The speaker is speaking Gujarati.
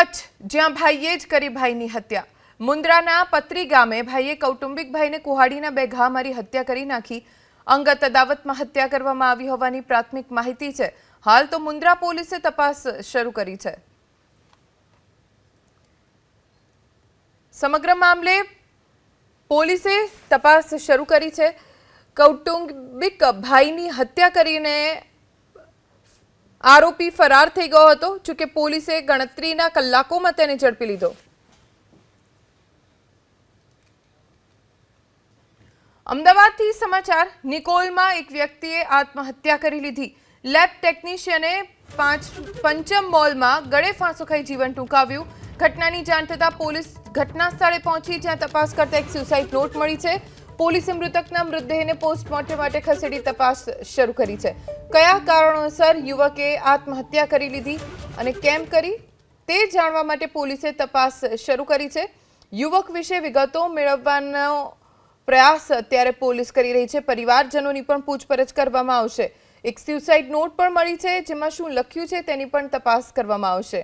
કચ્છ જ્યાં ભાઈએ જ કરી ભાઈની હત્યા। મુન્દ્રાના પત્રી ગામે ભાઈએ કૌટુંબિક ભાઈને કુહાડીના બે ઘા મારી હત્યા કરી નાખી। અંગત અદાવતમાં હત્યા કરવામાં આવી હોવાની પ્રાથમિક માહિતી છે। હાલ તો મુન્દ્રા પોલીસે તપાસ શરૂ કરી છે। સમગ્ર મામલે પોલીસે તપાસ શરૂ કરી છે। કૌટુંબિક ભાઈની હત્યા કરીને आरोपी फरार થઈ ગયો હતો। જો કે પોલીસે ગણતરીના કલાકોમાં તેને ઝડપી લીધો। અમદાવાદથી સમાચાર। નિકોલમાં એક વ્યક્તિએ આત્મહત્યા કરી લીધી। લેબ ટેકનિશિયને પંચમ મોલમાં ગળે ફાંસો ખાઈ જીવન ટૂંકાવ્યું। ઘટનાની જાણ થતાં પોલીસ ઘટના સ્થળે પહોંચી, જ્યાં તપાસ કરતા એક સુસાઇડ નોટ મળી છે। પોલીસે મૃતકના મૃતદેહને પોસ્ટમોર્ટમ માટે ખસેડી તપાસ શરૂ કરી છે। કયા કારણોસર યુવકે આત્મહત્યા કરી લીધી અને કેમ કરી તે જાણવા માટે પોલીસે તપાસ શરૂ કરી છે। યુવક વિશે વિગતો મેળવવાનો પ્રયાસ અત્યારે પોલીસ કરી રહી છે। પરિવારજનોની પણ પૂછપરછ કરવામાં આવશે। એક સુસાઇડ નોટ પણ મળી છે, જેમાં શું લખ્યું છે તેની પણ તપાસ કરવામાં આવશે।